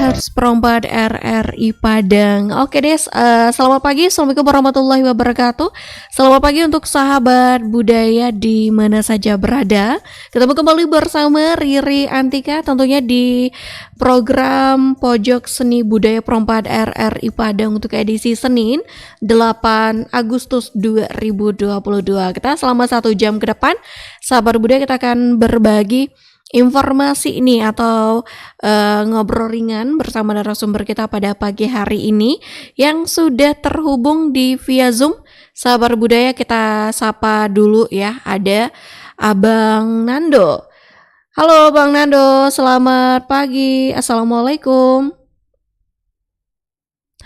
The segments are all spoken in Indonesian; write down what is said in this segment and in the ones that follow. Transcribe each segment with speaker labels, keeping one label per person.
Speaker 1: MHz Perompat RRI Padang. Oke deh, selamat pagi, assalamualaikum warahmatullahi wabarakatuh. Selamat pagi untuk sahabat budaya di mana saja berada. Ketemu kembali bersama Riri Antika tentunya di program Pojok Seni Budaya Perompat RRI Padang untuk edisi Senin 8 Agustus 2022. Kita selama 1 jam ke depan, sahabat budaya kita akan berbagi informasi ini atau ngobrol ringan bersama narasumber kita pada pagi hari ini yang sudah terhubung di via Zoom. Sahabat budaya kita sapa dulu ya, ada Abang Nando. Halo Bang Nando, selamat pagi. Assalamualaikum.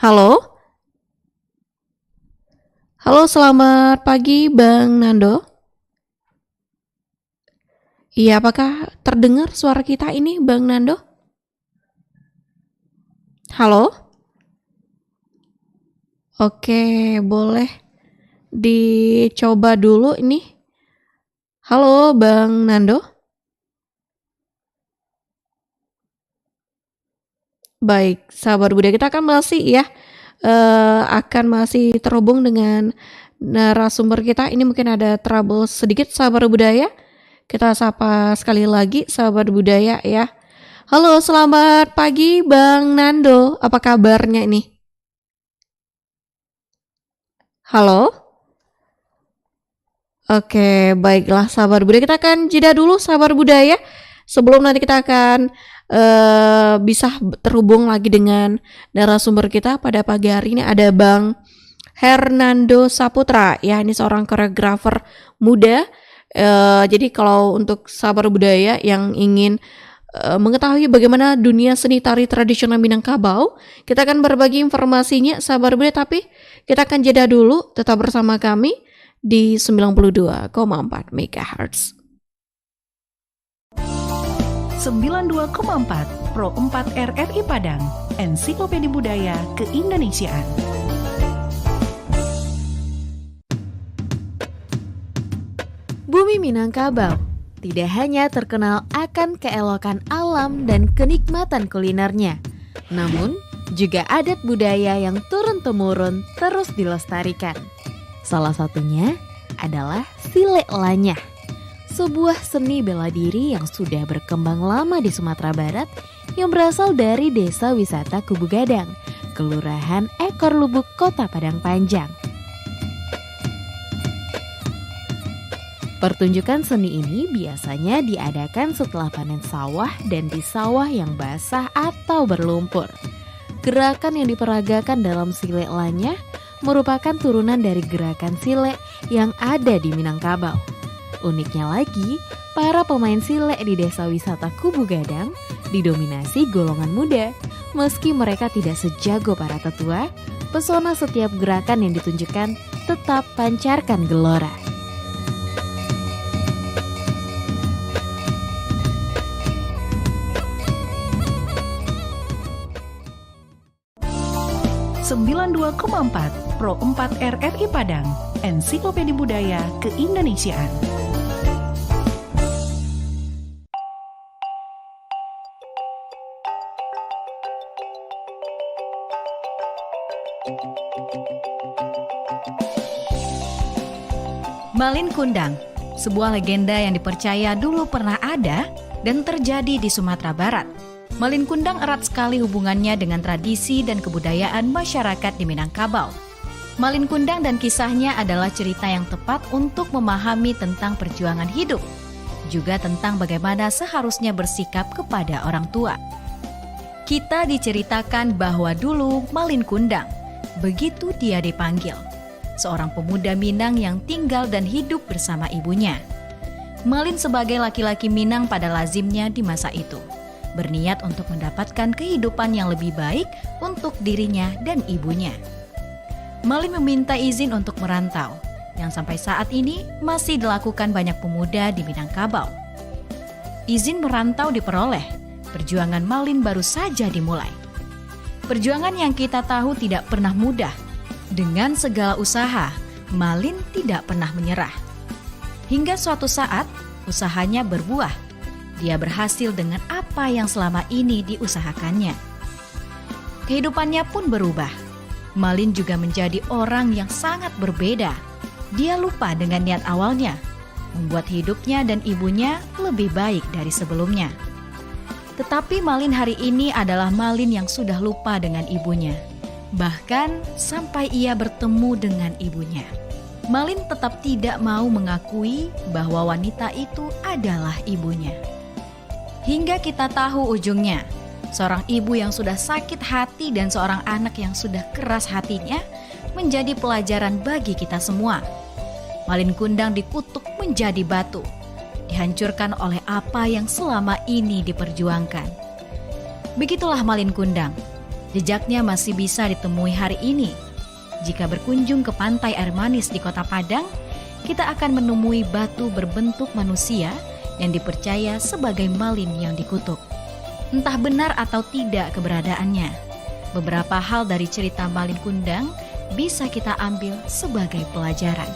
Speaker 1: Halo. Halo, selamat pagi Bang Nando. Iya, apakah terdengar suara kita ini, Bang Nando? Halo? Oke, boleh dicoba dulu ini. Halo, Bang Nando? Baik, sahabat budaya kita akan masih terhubung dengan narasumber kita. Ini mungkin ada trouble sedikit, sahabat budaya. Kita sapa sekali lagi sahabat budaya ya. Halo, selamat pagi Bang Nando. Apa kabarnya ini? Halo? Oke, baiklah sahabat budaya. Kita akan jeda dulu sahabat budaya. Sebelum nanti kita akan bisa terhubung lagi dengan narasumber kita pada pagi hari ini, ada Bang Hernando Saputra. Ya, ini seorang koreografer muda. Jadi kalau untuk sahabat budaya yang ingin mengetahui bagaimana dunia seni tari tradisional Minangkabau, kita akan berbagi informasinya sahabat budaya, tapi kita akan jeda dulu. Tetap bersama kami di 92,4 MHz.
Speaker 2: 92,4 Pro 4 RRI Padang, Ensiklopedia Budaya Keindonesiaan.
Speaker 3: Bumi Minangkabau tidak hanya terkenal akan keelokan alam dan kenikmatan kulinernya, namun juga adat budaya yang turun-temurun terus dilestarikan. Salah satunya adalah Silek Lanyah, sebuah seni bela diri yang sudah berkembang lama di Sumatera Barat yang berasal dari Desa Wisata Kubu Gadang, Kelurahan Ekor Lubuk, Kota Padang Panjang. Pertunjukan seni ini biasanya diadakan setelah panen sawah dan di sawah yang basah atau berlumpur. Gerakan yang diperagakan dalam Silek Lanyah merupakan turunan dari gerakan silek yang ada di Minangkabau. Uniknya lagi, para pemain silek di Desa Wisata Kubu Gadang didominasi golongan muda. Meski mereka tidak sejago para tetua, pesona setiap gerakan yang ditunjukkan tetap pancarkan gelora.
Speaker 2: Sembilan 92,4 Pro 4 RRI Padang, Ensiklopedia Budaya Keindonesiaan. Malin Kundang, sebuah legenda yang dipercaya dulu pernah ada dan terjadi di Sumatera Barat. Malin Kundang erat sekali hubungannya dengan tradisi dan kebudayaan masyarakat di Minangkabau. Malin Kundang dan kisahnya adalah cerita yang tepat untuk memahami tentang perjuangan hidup, juga tentang bagaimana seharusnya bersikap kepada orang tua. Kita diceritakan bahwa dulu Malin Kundang, begitu dia dipanggil, seorang pemuda Minang yang tinggal dan hidup bersama ibunya. Malin sebagai laki-laki Minang pada lazimnya di masa itu, berniat untuk mendapatkan kehidupan yang lebih baik untuk dirinya dan ibunya. Malin meminta izin untuk merantau, yang sampai saat ini masih dilakukan banyak pemuda di Minangkabau. Izin merantau diperoleh, perjuangan Malin baru saja dimulai. Perjuangan yang kita tahu tidak pernah mudah. Dengan segala usaha, Malin tidak pernah menyerah. Hingga suatu saat, usahanya berbuah. Dia berhasil dengan apa yang selama ini diusahakannya. Kehidupannya pun berubah. Malin juga menjadi orang yang sangat berbeda. Dia lupa dengan niat awalnya, membuat hidupnya dan ibunya lebih baik dari sebelumnya. Tetapi Malin hari ini adalah Malin yang sudah lupa dengan ibunya. Bahkan sampai ia bertemu dengan ibunya. Malin tetap tidak mau mengakui bahwa wanita itu adalah ibunya. Hingga kita tahu ujungnya, seorang ibu yang sudah sakit hati dan seorang anak yang sudah keras hatinya menjadi pelajaran bagi kita semua. Malin Kundang dikutuk menjadi batu, dihancurkan oleh apa yang selama ini diperjuangkan. Begitulah Malin Kundang, jejaknya masih bisa ditemui hari ini. Jika berkunjung ke pantai air manis di Kota Padang, kita akan menemui batu berbentuk manusia yang dipercaya sebagai Malin yang dikutuk. Entah benar atau tidak keberadaannya, beberapa hal dari cerita Malin Kundang bisa kita ambil sebagai pelajaran.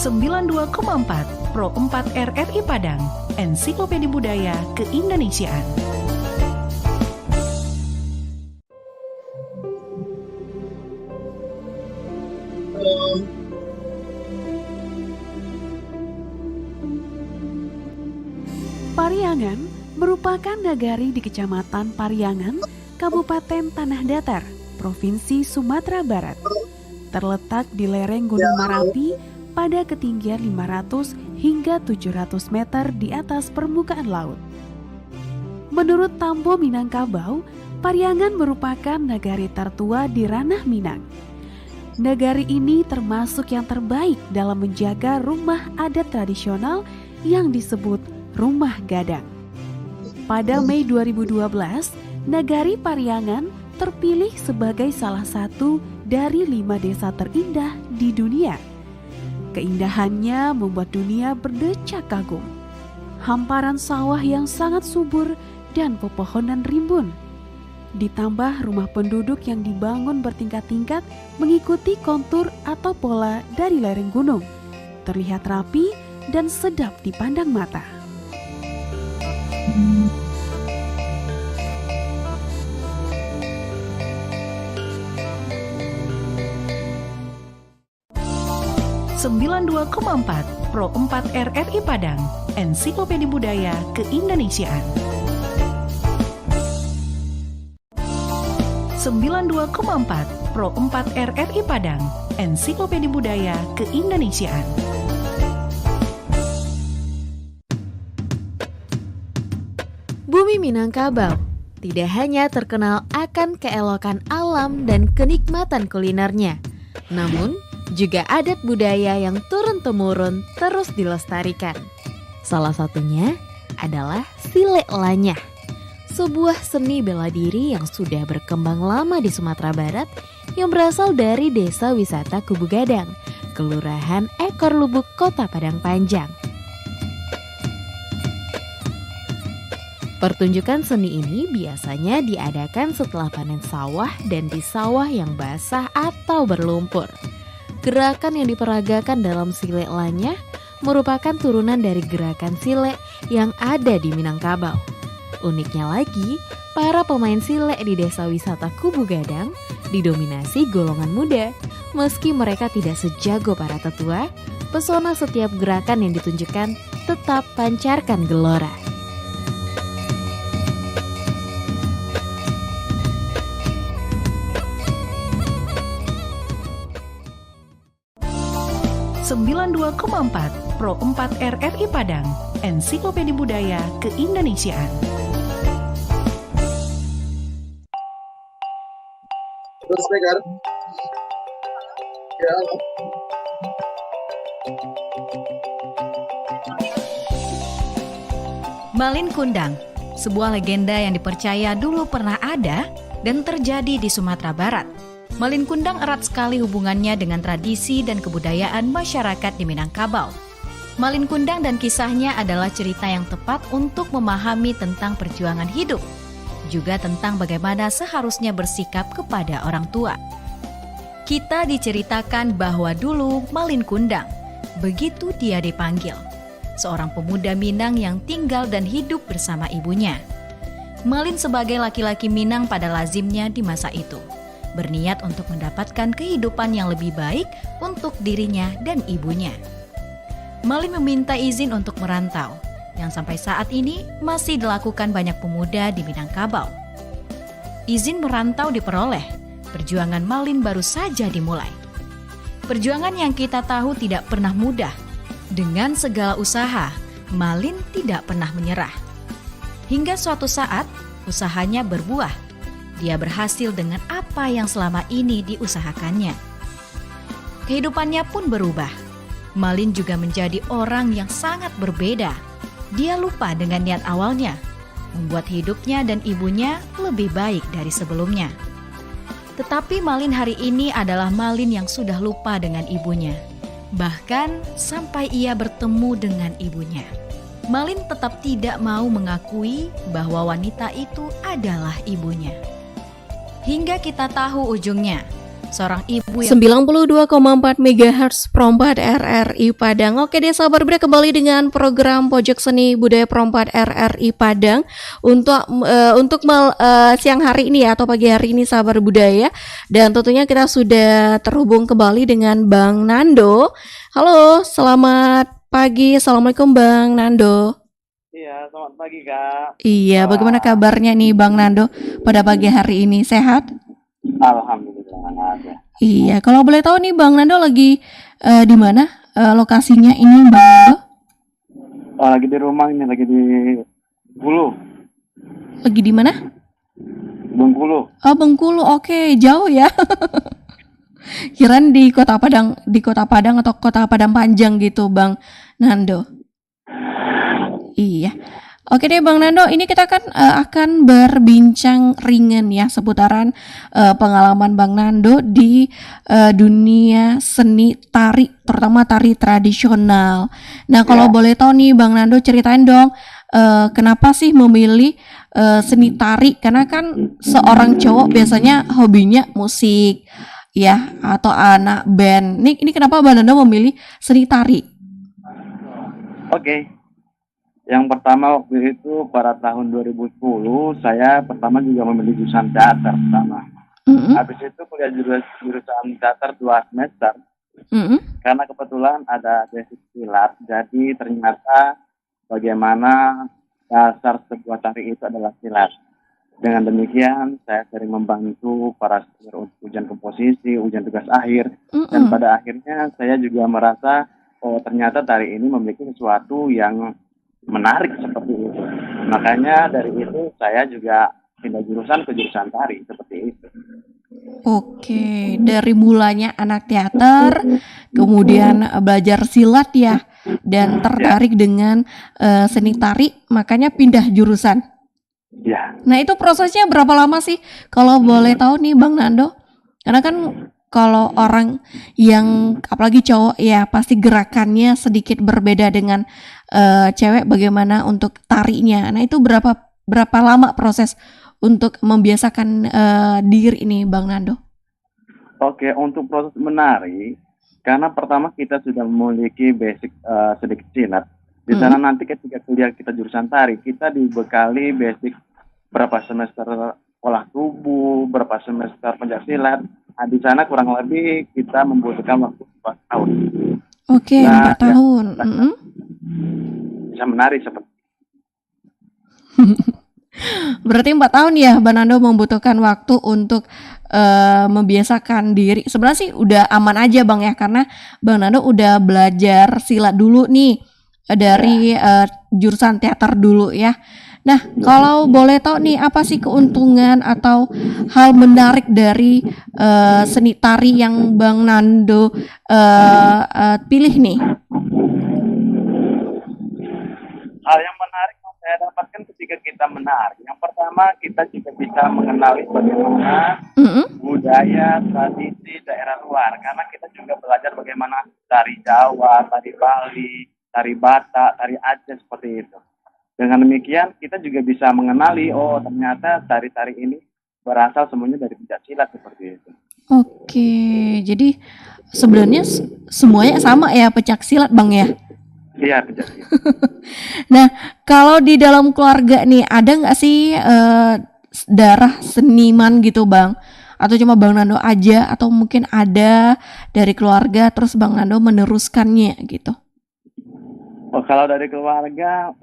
Speaker 4: Sembilan 92,4 Pro 4 RRI Padang, Ensiklopedia Budaya Keindonesiaan.
Speaker 5: Pariangan merupakan nagari di Kecamatan Pariangan, Kabupaten Tanah Datar, Provinsi Sumatera Barat. Terletak di lereng Gunung Marapi pada ketinggian 500 hingga 700 meter di atas permukaan laut. Menurut Tambo Minangkabau, Pariangan merupakan nagari tertua di ranah Minang. Nagari ini termasuk yang terbaik dalam menjaga rumah adat tradisional yang disebut Rumah Gadang. Pada Mei 2012, Nagari Pariangan terpilih sebagai salah satu dari 5 desa terindah di dunia. Keindahannya membuat dunia berdecak kagum. Hamparan sawah yang sangat subur dan pepohonan rimbun. Ditambah rumah penduduk yang dibangun bertingkat-tingkat mengikuti kontur atau pola dari lereng gunung. Terlihat rapi dan sedap dipandang mata.
Speaker 4: Sembilan 92,4 Pro 4 RRI Padang, Ensiklopedia Budaya Keindonesiaan. 92,4 Pro 4 RRI Padang, Ensiklopedia Budaya Keindonesiaan.
Speaker 3: Bumi Minangkabau tidak hanya terkenal akan keelokan alam dan kenikmatan kulinernya, namun juga adat budaya yang turun-temurun terus dilestarikan. Salah satunya adalah Silek Lanyah, sebuah seni bela diri yang sudah berkembang lama di Sumatera Barat yang berasal dari Desa Wisata Kubu Gadang, Kelurahan Ekor Lubuk, Kota Padang Panjang. Pertunjukan seni ini biasanya diadakan setelah panen sawah dan di sawah yang basah atau berlumpur. Gerakan yang diperagakan dalam Silek Lanyah merupakan turunan dari gerakan silek yang ada di Minangkabau. Uniknya lagi, para pemain silek di Desa Wisata Kubu Gadang didominasi golongan muda. Meski mereka tidak sejago para tetua, pesona setiap gerakan yang ditunjukkan tetap pancarkan gelora.
Speaker 4: Sembilan 92,4 Pro 4 RRI Padang, Ensiklopedia Budaya Keindonesiaan.
Speaker 6: Speaker. Ya.
Speaker 2: Malin Kundang, sebuah legenda yang dipercaya dulu pernah ada dan terjadi di Sumatera Barat. Malin Kundang erat sekali hubungannya dengan tradisi dan kebudayaan masyarakat di Minangkabau. Malin Kundang dan kisahnya adalah cerita yang tepat untuk memahami tentang perjuangan hidup. juga tentang bagaimana seharusnya bersikap kepada orang tua. Kita diceritakan bahwa dulu Malin Kundang, begitu dia dipanggil, seorang pemuda Minang yang tinggal dan hidup bersama ibunya. Malin sebagai laki-laki Minang pada lazimnya di masa itu, berniat untuk mendapatkan kehidupan yang lebih baik untuk dirinya dan ibunya. Malin meminta izin untuk merantau, yang sampai saat ini masih dilakukan banyak pemuda di Minangkabau. Izin merantau diperoleh, perjuangan Malin baru saja dimulai. Perjuangan yang kita tahu tidak pernah mudah. Dengan segala usaha, Malin tidak pernah menyerah. Hingga suatu saat, usahanya berbuah. Dia berhasil dengan apa yang selama ini diusahakannya. Kehidupannya pun berubah. Malin juga menjadi orang yang sangat berbeda. Dia lupa dengan niat awalnya, membuat hidupnya dan ibunya lebih baik dari sebelumnya. Tetapi Malin hari ini adalah Malin yang sudah lupa dengan ibunya. Bahkan sampai ia bertemu dengan ibunya, Malin tetap tidak mau mengakui bahwa wanita itu adalah ibunya. Hingga kita tahu ujungnya, seorang ibu yang
Speaker 1: 92,4 MHz Perompat RRI Padang. Oke deh sahabat budaya, kembali dengan program Pojok Seni Budaya Perompat RRI Padang untuk siang hari ini ya, atau pagi hari ini sahabat budaya. Dan tentunya kita sudah terhubung kembali dengan Bang Nando. Halo, selamat pagi. Assalamualaikum Bang Nando.
Speaker 6: Iya, selamat pagi Kak.
Speaker 1: Iya, bagaimana kabarnya nih Bang Nando pada pagi hari ini? Sehat?
Speaker 6: Alhamdulillah ada.
Speaker 1: Iya, kalau boleh tahu nih Bang Nando lagi di mana lokasinya ini Bang Nando?
Speaker 6: Oh, lagi di rumah ini, lagi di Bengkulu.
Speaker 1: Lagi di mana?
Speaker 6: Bengkulu.
Speaker 1: Oh, Bengkulu. Oke, jauh ya. Kirain di Kota Padang atau Kota Padang Panjang gitu Bang Nando. Iya. Oke deh Bang Nando, ini kita kan akan berbincang ringan ya seputaran pengalaman Bang Nando di dunia seni tari, terutama tari tradisional. Nah kalau boleh tahu nih Bang Nando, ceritain dong kenapa sih memilih seni tari? Karena kan seorang cowok biasanya hobinya musik ya, atau anak band. Ini kenapa Bang Nando memilih seni tari?
Speaker 6: Oke. Yang pertama waktu itu pada tahun 2010 saya pertama juga memilih jurusan teater pertama. Habis itu kuliah jurusan teater 2 semester. Karena kebetulan ada basic silat, jadi ternyata bagaimana dasar sebuah tari itu adalah silat. Dengan demikian saya sering membantu para senior untuk ujian komposisi, ujian tugas akhir, dan pada akhirnya saya juga merasa oh ternyata tari ini memiliki sesuatu yang menarik seperti itu. Makanya dari itu saya juga pindah jurusan ke jurusan tari seperti itu.
Speaker 1: Oke, dari mulanya anak teater, kemudian belajar silat ya, dan tertarik dengan seni tari, makanya pindah jurusan.
Speaker 6: Ya.
Speaker 1: Nah itu prosesnya berapa lama sih? Kalau boleh tahu nih Bang Nando, karena kan kalau orang yang apalagi cowok ya pasti gerakannya sedikit berbeda dengan cewek, bagaimana untuk tarinya. Nah itu berapa lama proses untuk membiasakan diri ini Bang Nando?
Speaker 6: Oke, untuk proses menari, karena pertama kita sudah memiliki basic sedikit silat. Di sana nanti ketika kuliah kita jurusan tari, kita dibekali basic berapa semester olah tubuh, berapa semester pencaksilat. Nah, di sana kurang lebih kita membutuhkan waktu 4 tahun.
Speaker 1: Oke, 4 tahun.
Speaker 6: Bisa menari seperti.
Speaker 1: Berarti 4 tahun ya Bang Nando membutuhkan waktu untuk membiasakan diri. Sebenarnya sih udah aman aja Bang ya, karena Bang Nando udah belajar silat dulu nih dari jurusan teater dulu ya. Nah, kalau boleh tahu nih apa sih keuntungan atau hal menarik dari seni tari yang Bang Nando pilih nih?
Speaker 6: Hal yang menarik yang saya dapatkan ketika kita menari, yang pertama kita juga bisa mengenali bagaimana budaya tradisi daerah luar, karena kita juga belajar bagaimana tari Jawa, tari Bali, tari Batak, tari Aceh seperti itu. Dengan demikian kita juga bisa mengenali, oh ternyata tari-tari ini berasal semuanya dari pencaksilat seperti itu.
Speaker 1: Oke, jadi sebenarnya semuanya sama ya, pencak silat Bang ya.
Speaker 6: Iya, pencaksilat.
Speaker 1: Nah, kalau di dalam keluarga nih ada nggak sih darah seniman gitu Bang? Atau cuma Bang Nando aja, atau mungkin ada dari keluarga terus Bang Nando meneruskannya gitu?
Speaker 6: Oh, kalau dari keluarga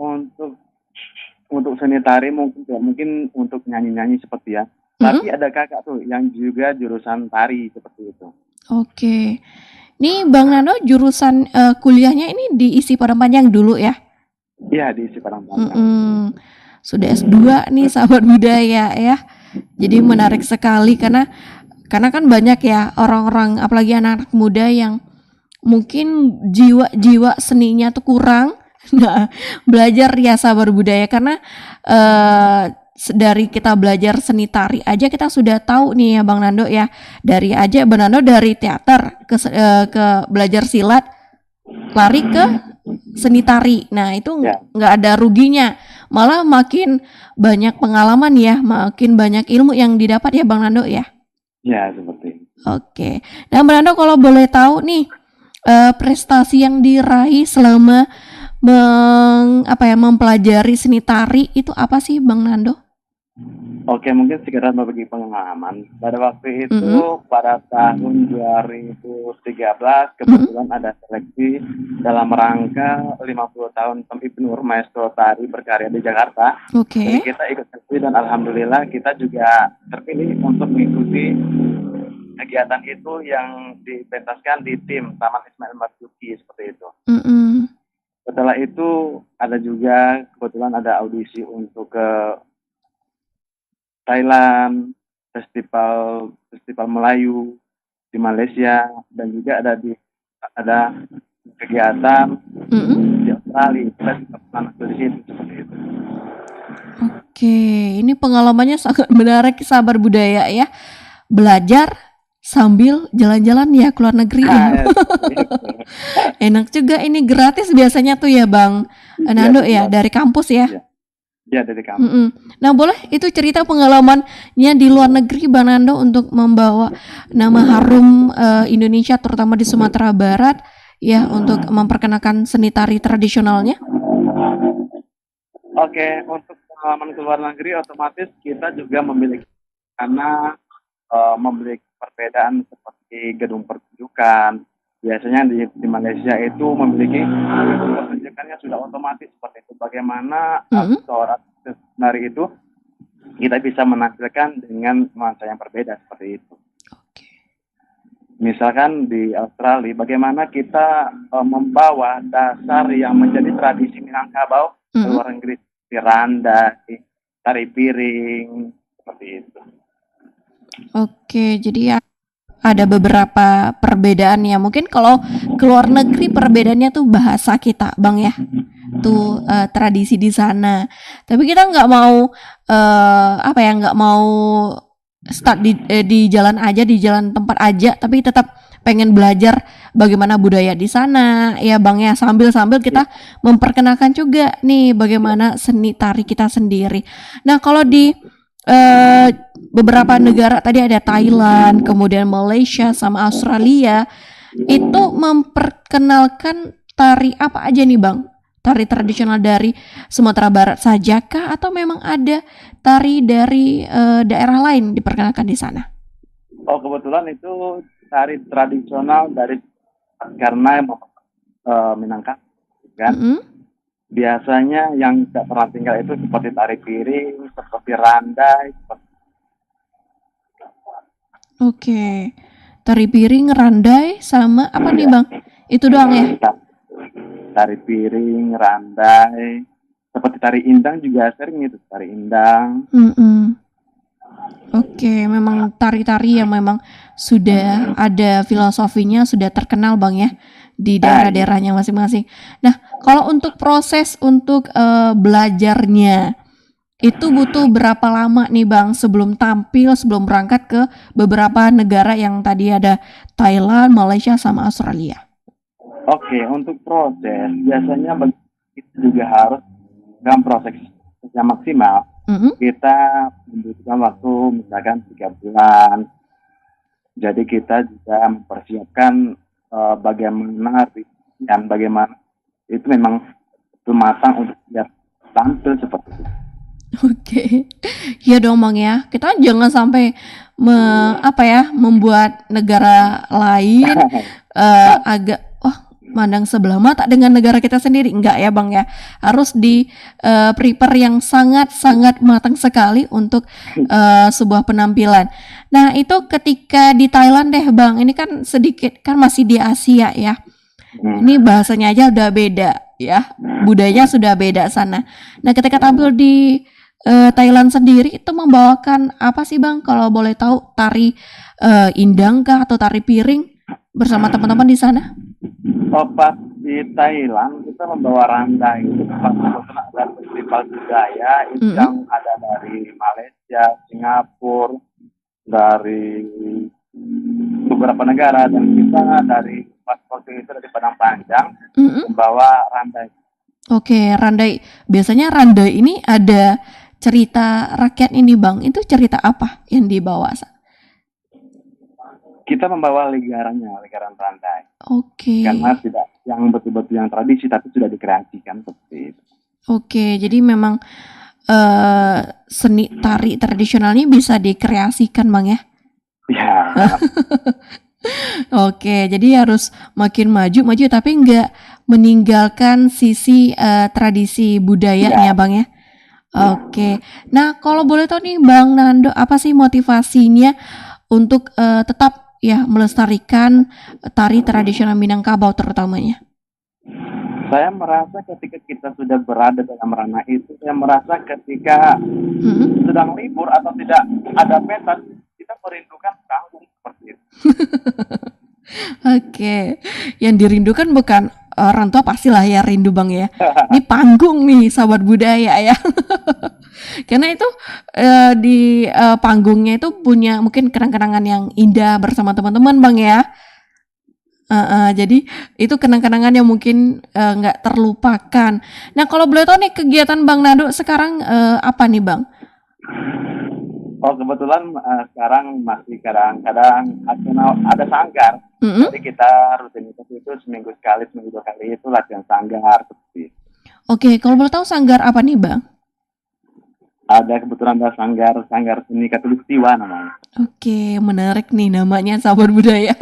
Speaker 6: untuk seni tari mungkin untuk nyanyi-nyanyi seperti ya. Tapi ada kakak tuh yang juga jurusan tari seperti itu.
Speaker 1: Oke. Nih Bang Nando jurusan kuliahnya ini diisi Padang Panjang dulu ya?
Speaker 6: Iya, diisi Padang Panjang.
Speaker 1: Sudah S2 nih sahabat budaya ya. Jadi menarik sekali karena kan banyak ya orang-orang apalagi anak-anak muda yang mungkin jiwa seninya tuh kurang. Nah, belajar ya sahabat budaya karena dari kita belajar seni tari aja kita sudah tahu nih ya Bang Nando ya. Bang Nando dari teater ke belajar silat lari ke seni tari. Nah, itu nggak ada ruginya. Malah makin banyak pengalaman ya, makin banyak ilmu yang didapat ya Bang Nando ya.
Speaker 6: Ya, seperti itu.
Speaker 1: Oke. Nah, Bang Nando kalau boleh tahu nih prestasi yang diraih selama mempelajari seni tari itu apa sih Bang Nando?
Speaker 6: Oke, mungkin sekedar berbagi pengalaman. Pada waktu itu, pada tahun 2013, kebetulan ada seleksi dalam rangka 50 tahun Ibnur Maestro Tari berkarya di Jakarta.
Speaker 1: Oke.
Speaker 6: Jadi kita ikut seleksi dan alhamdulillah kita juga terpilih untuk mengikuti kegiatan itu yang dipentaskan di tim Taman Ismail Marzuki seperti itu. Setelah itu ada juga kebetulan ada audisi untuk ke Thailand, festival Melayu di Malaysia, dan juga ada kegiatan di Australia. Kita juga pernah di situ seperti itu.
Speaker 1: Oke, ini pengalamannya sangat menarik sahabat budaya ya. Belajar sambil jalan-jalan ya ke luar negeri ya. Enak juga ini, gratis biasanya tuh ya Bang Nando ya, dari kampus ya.
Speaker 6: Ya, dari kampus.
Speaker 1: Nah, boleh itu cerita pengalamannya di luar negeri Bang Nando untuk membawa nama harum Indonesia terutama di Sumatera Barat ya untuk memperkenalkan seni tari tradisionalnya.
Speaker 6: Oke, untuk pengalaman ke luar negeri otomatis kita juga memiliki perbedaan seperti gedung pertunjukan. Biasanya di Malaysia itu memiliki pertunjukannya sudah otomatis seperti itu. Bagaimana seorang penari itu kita bisa menampilkan dengan nuansa yang berbeda seperti itu. Misalkan di Australia, bagaimana kita membawa dasar yang menjadi tradisi Minangkabau ke luar negeri, di randai, tari piring, seperti itu.
Speaker 1: Oke, jadi ya ada beberapa perbedaan ya. Mungkin kalau ke luar negeri perbedaannya tuh bahasa kita, Bang ya. Tuh tradisi di sana. Tapi kita nggak mau nggak mau start di jalan aja, di jalan tempat aja, tapi tetap pengen belajar bagaimana budaya di sana ya Bang ya, sambil kita memperkenalkan juga nih bagaimana seni tari kita sendiri. Nah, kalau di beberapa negara tadi ada Thailand, kemudian Malaysia sama Australia, itu memperkenalkan tari apa aja nih Bang? Tari tradisional dari Sumatera Barat sajakah atau memang ada tari dari daerah lain diperkenalkan di sana?
Speaker 6: Oh, kebetulan itu tari tradisional dari karena Minangkabau kan. Biasanya yang tidak pernah tinggal itu seperti tari piring, seperti randai.
Speaker 1: Oke, tari piring, randai, sama apa nih Bang? Itu doang ya?
Speaker 6: Tari piring, randai, seperti tari indang juga sering itu, tari indang.
Speaker 1: Oke, memang tari-tari yang memang sudah ada filosofinya, sudah terkenal Bang ya di daerah-daerahnya masing-masing. Nah, kalau untuk proses untuk belajarnya itu butuh berapa lama nih Bang sebelum tampil, sebelum berangkat ke beberapa negara yang tadi ada Thailand, Malaysia sama Australia?
Speaker 6: Oke, untuk proses biasanya kita juga harus dalam proses yang maksimal,
Speaker 1: Mm-mm.
Speaker 6: kita membutuhkan waktu misalkan 3 bulan. Jadi kita juga mempersiapkan bagaimana dan bagaimana itu memang betul matang untuk siap tampil seperti itu.
Speaker 1: Oke, ya dong Bang ya. Kita jangan sampai membuat negara lain agak mandang sebelah mata dengan negara kita sendiri. Enggak ya Bang ya. Harus di prepare yang sangat-sangat matang sekali untuk sebuah penampilan. Nah, itu ketika di Thailand deh Bang. Ini kan sedikit kan masih di Asia ya. Ini bahasanya aja udah beda ya. Budayanya sudah beda sana. Nah, ketika tampil di Thailand sendiri itu membawakan apa sih Bang? Kalau boleh tahu, tari indang kah atau tari piring bersama teman-teman di sana?
Speaker 6: Pas di Thailand kita membawa randai itu pas ada festival budaya itu yang ada dari Malaysia, Singapura, dari beberapa negara, dan kita dari pas waktu itu dari Padang Panjang membawa randai.
Speaker 1: Oke, randai. Biasanya randai ini ada cerita rakyat ini Bang. Itu cerita apa yang dibawa?
Speaker 6: Kita membawa legaran randai.
Speaker 1: Oke.
Speaker 6: Karena tidak yang betul-betul yang tradisi, tapi sudah dikreasikan seperti itu.
Speaker 1: Oke, jadi memang seni tari tradisionalnya bisa dikreasikan Bang ya?
Speaker 6: Ya.
Speaker 1: Oke, jadi harus makin maju tapi nggak meninggalkan sisi tradisi budayanya Bang ya? Oke. Nah, kalau boleh tahu nih Bang Nando, apa sih motivasinya untuk tetap ya melestarikan tari tradisional Minangkabau terutamanya?
Speaker 6: Saya merasa ketika kita sudah berada dalam ranah itu, saya merasa ketika sedang libur atau tidak ada pentas, kita merindukan panggung seperti itu.
Speaker 1: Oke, yang dirindukan bukan orang tua, pastilah ya rindu Bang ya. Ini panggung nih sahabat budaya ya. Karena itu di panggungnya itu punya mungkin kenang-kenangan yang indah bersama teman-teman Bang ya. Jadi itu kenang-kenangan yang mungkin nggak terlupakan. Nah, kalau boleh tahu nih kegiatan Bang Nando sekarang apa nih Bang?
Speaker 6: Oh, kebetulan sekarang masih kadang-kadang ada sanggar. Jadi kita rutinitas itu seminggu 2 kali itu latihan sanggar seperti itu.
Speaker 1: Oke, kalau boleh tahu sanggar apa nih Bang?
Speaker 6: Kebetulan ada sanggar seni Katulistiwa namanya.
Speaker 1: Oke, menarik nih namanya sahabat budaya.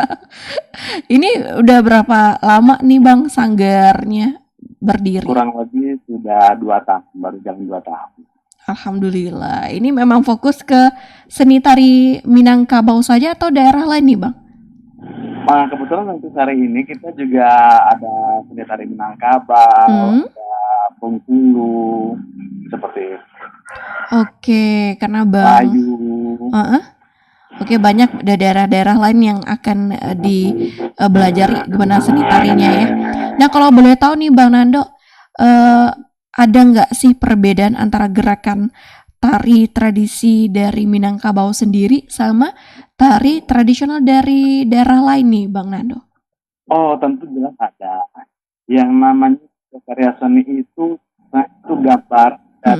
Speaker 1: Ini udah berapa lama nih Bang sanggarnya berdiri?
Speaker 6: Kurang lebih sudah 2 tahun, baru jalan 2 tahun.
Speaker 1: Alhamdulillah. Ini memang fokus ke seni tari Minangkabau saja atau daerah lain nih Bang?
Speaker 6: Kebetulan untuk hari ini kita juga ada seni tari Minangkabau, ada Bengkulu, seperti itu.
Speaker 1: Oke, karena Bang Oke, banyak daerah-daerah lain yang akan belajar gimana seni tarinya ya. Nah, kalau boleh tahu nih Bang Nando, ada nggak sih perbedaan antara gerakan tari tradisi dari Minangkabau sendiri sama tari tradisional dari daerah lain nih Bang Nando?
Speaker 6: Oh, tentu jelas ada. Yang namanya karya seni itu gambar dan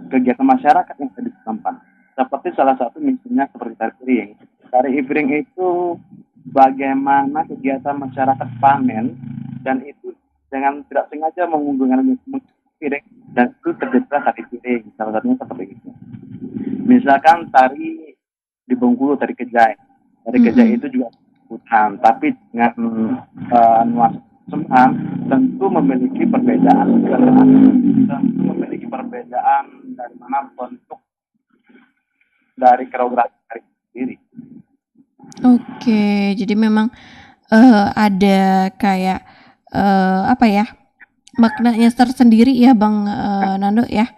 Speaker 6: kegiatan masyarakat yang ada di tempat. Seperti salah satu misalnya seperti tari piring. Tari piring itu bagaimana kegiatan masyarakat panen, dan itu dengan tidak sengaja mengunggulkan piring, dan itu terjadilah tari piring. Salah satunya seperti itu. Misalkan tari di Bengkulu, tari kejai. Tari kejai itu juga hutan, tapi dengan nuansa semahan, tentu memiliki perbedaan. Tentu memiliki perbedaan dari mana bentuk dari koreografi tari sendiri.
Speaker 1: Oke, jadi memang ada kayak maknanya tersendiri ya Bang Nando ya.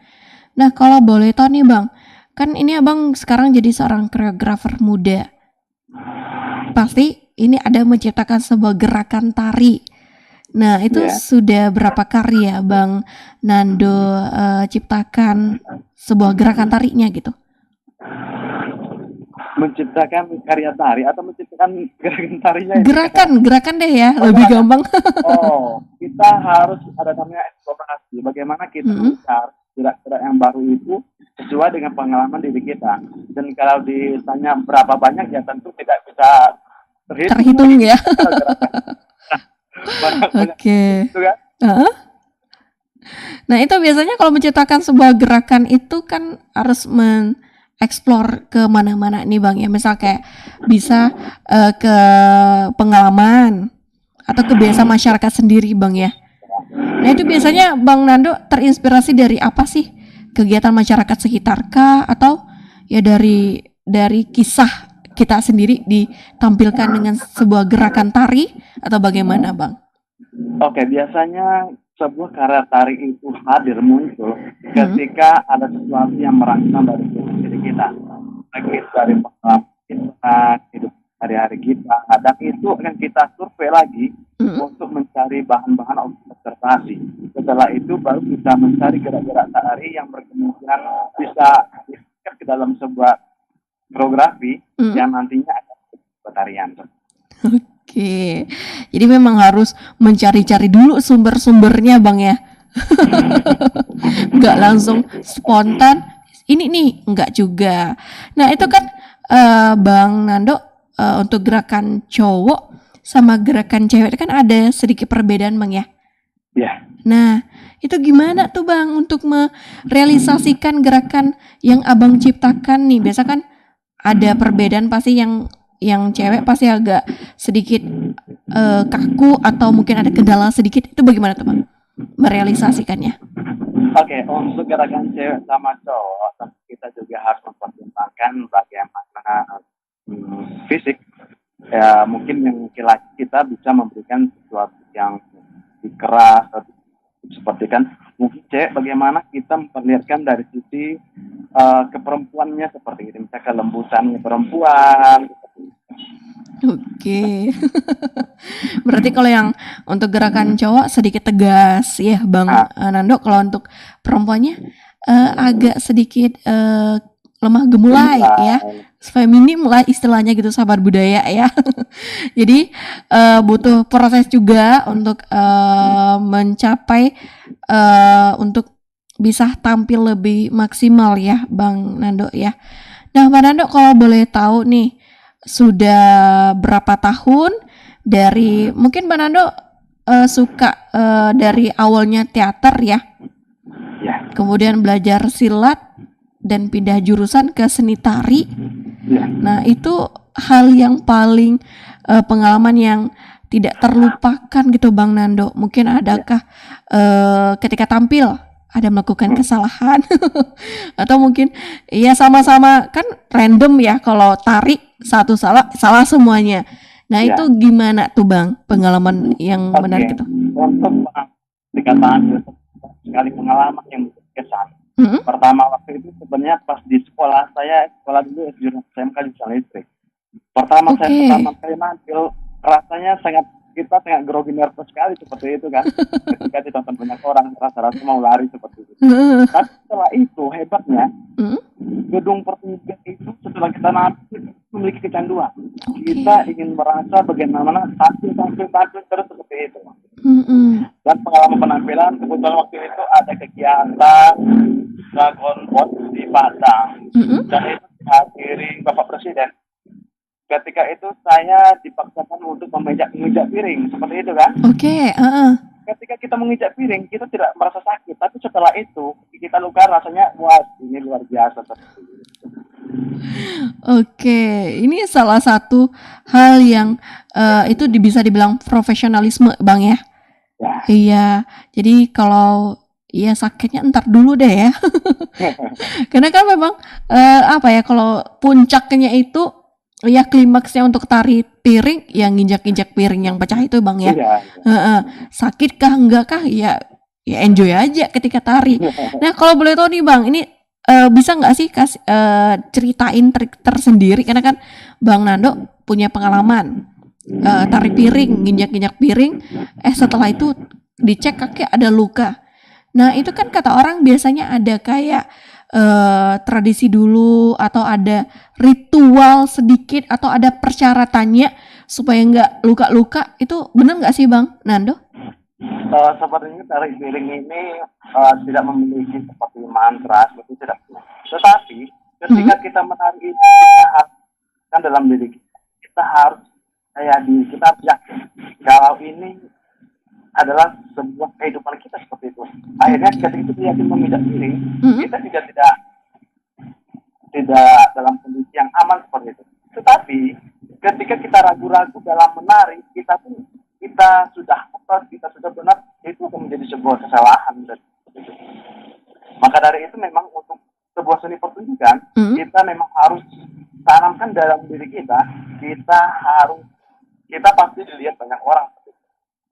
Speaker 1: Nah, kalau boleh tahu nih Bang, kan ini Abang sekarang jadi seorang koreografer muda. Pasti ini ada menciptakan sebuah gerakan tari. Nah, itu sudah berapa karya Bang Nando ciptakan sebuah gerakan tarinya gitu?
Speaker 6: Menciptakan karya tari atau menciptakan gerakan tarinya?
Speaker 1: Gerakan deh ya, lebih gampang.
Speaker 6: Oh, kita harus ada namanya eksplorasi bagaimana kita mencari gerak-gerak yang baru itu sesuai dengan pengalaman diri kita. Dan kalau ditanya berapa banyak, ya tentu tidak bisa
Speaker 1: Terhitung ya. Oke.
Speaker 6: Itu kan?
Speaker 1: Nah, itu biasanya kalau menciptakan sebuah gerakan itu kan harus mengeksplor ke mana-mana nih Bang ya. Misal kayak bisa ke pengalaman atau kebiasaan masyarakat sendiri Bang ya. Nah, itu biasanya Bang Nando terinspirasi dari apa sih? Kegiatan masyarakat sekitar kah atau ya dari kisah kita sendiri ditampilkan dengan sebuah gerakan tari atau bagaimana Bang?
Speaker 6: Oke, biasanya sebuah karya tari itu hadir muncul ketika ada sesuatu yang merangsang dari diri kita, baik dari pengalaman kita, hidup hari-hari kita. Dan itu akan kita survei lagi untuk mencari bahan-bahan observasi. Setelah itu baru kita mencari gerak-gerak tari yang berkemungkinan bisa diikat ke dalam sebuah koreografi yang nantinya akan bertarian.
Speaker 1: Oke, jadi memang harus mencari-cari dulu sumber-sumbernya Bang ya. Nggak langsung spontan, ini nih, nggak juga. Nah itu kan Bang Nando, untuk gerakan cowok sama gerakan cewek kan ada sedikit perbedaan Bang ya.
Speaker 6: Ya.
Speaker 1: Nah itu gimana tuh Bang untuk merealisasikan gerakan yang Abang ciptakan nih? Biasa kan ada perbedaan pasti yang cewek pasti agak sedikit kaku atau mungkin ada kendala sedikit. Itu bagaimana tuh Bang merealisasikannya?
Speaker 6: Oke, untuk gerakan cewek sama cowok kita juga harus mempertimbangkan bagaimana fisik. Ya mungkin yang laki kita bisa memberikan sesuatu yang keras seperti kan mungkin cewek bagaimana kita memperlihatkan dari sisi keperempuannya seperti itu, misalnya kelembutannya perempuan.
Speaker 1: Oke. Berarti kalau yang untuk gerakan cowok sedikit tegas ya Bang Nando, kalau untuk perempuannya agak sedikit lemah gemulai ya, feminim lah istilahnya gitu, sahabat budaya ya. Jadi butuh proses juga untuk mencapai untuk bisa tampil lebih maksimal ya Bang Nando ya. Nah Bang Nando, kalau boleh tahu nih, sudah berapa tahun dari mungkin Bang Nando suka dari awalnya teater ya, kemudian belajar silat dan pindah jurusan ke seni tari. Nah itu hal yang paling pengalaman yang tidak terlupakan gitu Bang Nando. Mungkin adakah ketika tampil ada melakukan kesalahan atau mungkin ya sama-sama kan random ya, kalau tari satu salah semuanya. Nah itu gimana tuh Bang pengalaman yang menarik itu?
Speaker 6: Untuk dikatakan sekali pengalaman yang berkesan. Pertama waktu itu sebenarnya pas di sekolah dulu SMK Jurusan Listrik. Saya pertama kali nampil, rasanya kita sangat grogi, nervous sekali seperti itu kan. Ketika ditonton banyak orang, rasa-rasa mau lari seperti itu. Tapi setelah itu hebatnya, gedung pertunjukan itu setelah kita nampil memiliki kecanduan. Kita ingin merasa bagaimana tampil terus seperti itu. Dan pengalaman penampilan, kebetulan waktu itu ada kegiatan Dragon Boat di Padang, dan itu dihadiri Bapak Presiden. Ketika itu saya dipaksakan untuk menginjak piring, seperti itu kan? Ketika kita menginjak piring, kita tidak merasa sakit, tapi setelah itu kita luka, rasanya wah ini luar biasa seperti itu.
Speaker 1: Oke, ini salah satu hal yang itu bisa dibilang profesionalisme Bang ya. Iya, jadi kalau ya sakitnya entar dulu deh ya. Karena kan memang apa ya, kalau puncaknya itu ya klimaksnya untuk tari piring yang nginjak-nginjak piring yang pecah itu Bang ya. Sakit kah enggak kah ya enjoy aja ketika tari. Nah kalau boleh tahu nih Bang, ini bisa nggak sih ceritain trik tersendiri, karena kan Bang Nando punya pengalaman tari piring, nginjak-nginjak piring, setelah itu dicek kaki ada luka. Nah itu kan kata orang biasanya ada kayak tradisi dulu atau ada ritual sedikit atau ada persyaratannya supaya nggak luka-luka. Itu benar nggak sih Bang Nando?
Speaker 6: Sepertinya tari piring ini tidak memiliki seperti mantra, seperti tidak. Tetapi ketika kita menari itu, kita harus kan dalam diri kita harus kita harus yakin kalau ini adalah sebuah kehidupan kita seperti itu. Akhirnya ketika kita yakin memijak diri, kita tidak dalam kondisi yang aman seperti itu. Tetapi ketika kita ragu-ragu dalam menari, kita sudah benar, itu akan menjadi sebuah kesalahan. Dan maka dari itu memang untuk sebuah seni pertunjukan, kita memang harus tanamkan dalam diri kita pasti dilihat banyak orang.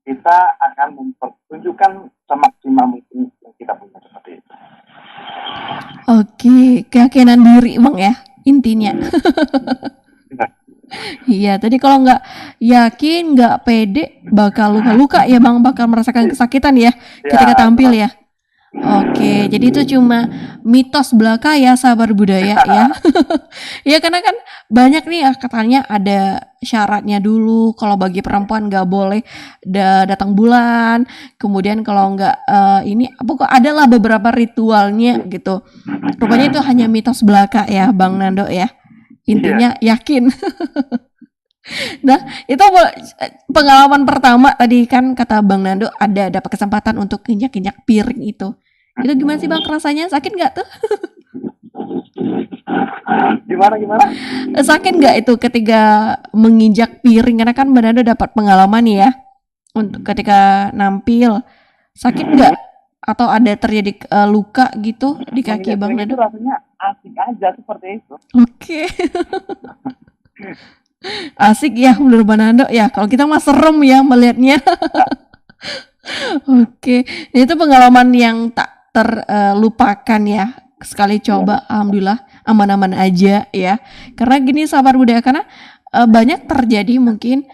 Speaker 6: Kita akan mempertunjukkan semaksimal mungkin yang kita punya seperti itu.
Speaker 1: Oke, keyakinan diri Bang ya intinya. Iya, tadi kalau nggak yakin, nggak pede, bakal luka-luka ya Bang, bakal merasakan kesakitan ya ketika tampil ya. Oke, jadi itu cuma mitos belaka ya sahabat budaya ya. Ya karena kan banyak nih ya katanya ada syaratnya dulu, kalau bagi perempuan nggak boleh datang bulan, kemudian kalau nggak ini pokoknya adalah beberapa ritualnya gitu. Rupanya itu hanya mitos belaka ya Bang Nando ya. Intinya yakin. Nah, itu pengalaman pertama tadi kan kata Bang Nando ada dapat kesempatan untuk injak-injak piring itu. Itu gimana sih Bang rasanya? Sakit nggak tuh?
Speaker 6: Gimana?
Speaker 1: Sakit nggak itu ketika menginjak piring? Karena kan Bang Nando dapat pengalaman ya untuk ketika nampil. Sakit nggak? Atau ada terjadi luka gitu di kaki Bang Nando?
Speaker 6: Itu rasanya asik aja seperti itu.
Speaker 1: Oke. Asik ya menurut Bang Nando ya. Kalau kita mah serem ya melihatnya. Oke, itu pengalaman yang tak terlupakan ya. Sekali coba, alhamdulillah aman-aman aja ya. Karena gini sahabat budaya, karena banyak terjadi mungkin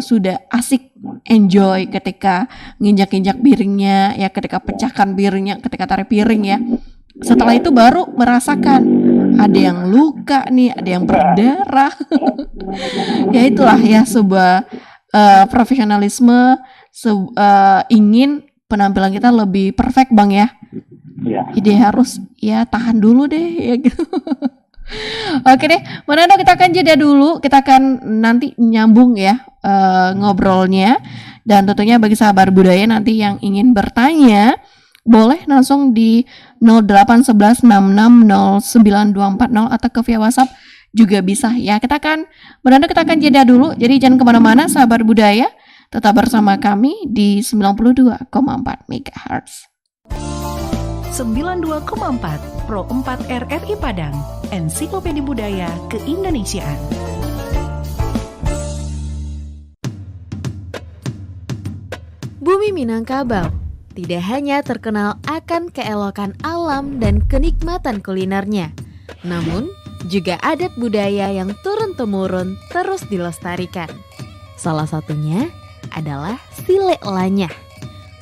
Speaker 1: sudah asik enjoy ketika nginjak-injak piringnya ya, ketika pecahkan piringnya, ketika tarik piring ya. Setelah itu baru merasakan ada yang luka nih, ada yang berdarah. Ya itulah ya sebuah profesionalisme, ingin penampilan kita lebih perfect Bang ya. Jadi harus ya tahan dulu deh ya gitu. Oke deh, Manado kita akan jeda dulu, kita akan nanti nyambung ya ngobrolnya. Dan tentunya bagi sahabat budaya nanti yang ingin bertanya boleh langsung di 0811660924 atau ke via WhatsApp juga bisa ya. Kita akan jeda dulu. Jadi jangan kemana-mana sahabat budaya, tetap bersama kami di 92,4 MHz.
Speaker 4: 92,4 Pro 4 RRI Padang, Ensiklopedia Budaya Keindonesiaan.
Speaker 3: Bumi Minangkabau tidak hanya terkenal akan keelokan alam dan kenikmatan kulinernya, namun juga adat budaya yang turun-temurun terus dilestarikan. Salah satunya adalah Silek Lanyah,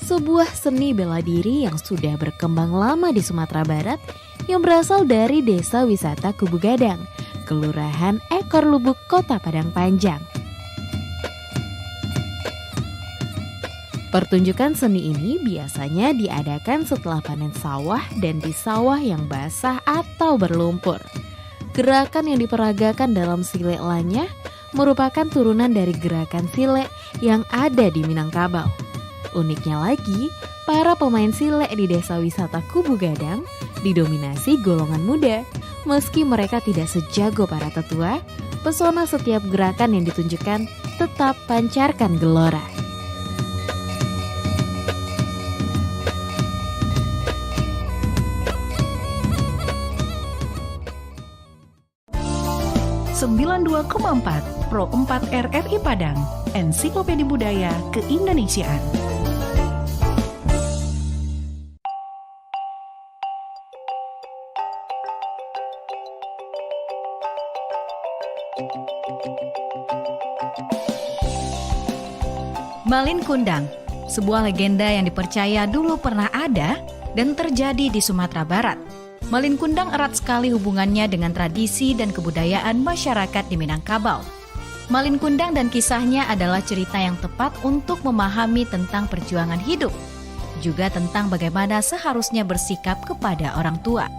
Speaker 3: sebuah seni bela diri yang sudah berkembang lama di Sumatera Barat yang berasal dari Desa Wisata Kubu Gadang, Kelurahan Ekor Lubuk, Kota Padang Panjang. Pertunjukan seni ini biasanya diadakan setelah panen sawah dan di sawah yang basah atau berlumpur. Gerakan yang diperagakan dalam Silek Lanyah merupakan turunan dari gerakan silek yang ada di Minangkabau. Uniknya lagi, para pemain silek di Desa Wisata Kubu Gadang didominasi golongan muda. Meski mereka tidak sejago para tetua, pesona setiap gerakan yang ditunjukkan tetap pancarkan gelora.
Speaker 4: Sembilan 92,4 Pro 4 RRI Padang, Ensiklopedia Budaya Keindonesiaan.
Speaker 2: Malin Kundang, sebuah legenda yang dipercaya dulu pernah ada dan terjadi di Sumatera Barat. Malin Kundang erat sekali hubungannya dengan tradisi dan kebudayaan masyarakat di Minangkabau. Malin Kundang dan kisahnya adalah cerita yang tepat untuk memahami tentang perjuangan hidup, juga tentang bagaimana seharusnya bersikap kepada orang tua.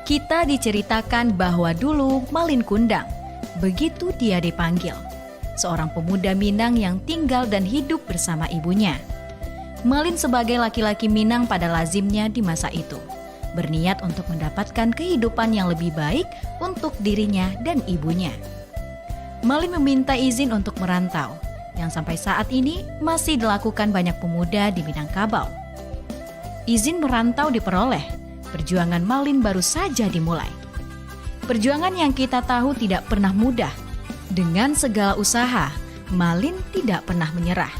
Speaker 2: Kita diceritakan bahwa dulu Malin Kundang, begitu dia dipanggil, seorang pemuda Minang yang tinggal dan hidup bersama ibunya. Malin sebagai laki-laki Minang pada lazimnya di masa itu, berniat untuk mendapatkan kehidupan yang lebih baik untuk dirinya dan ibunya. Malin meminta izin untuk merantau, yang sampai saat ini masih dilakukan banyak pemuda di Minangkabau. Izin merantau diperoleh, perjuangan Malin baru saja dimulai. Perjuangan yang kita tahu tidak pernah mudah. Dengan segala usaha, Malin tidak pernah menyerah.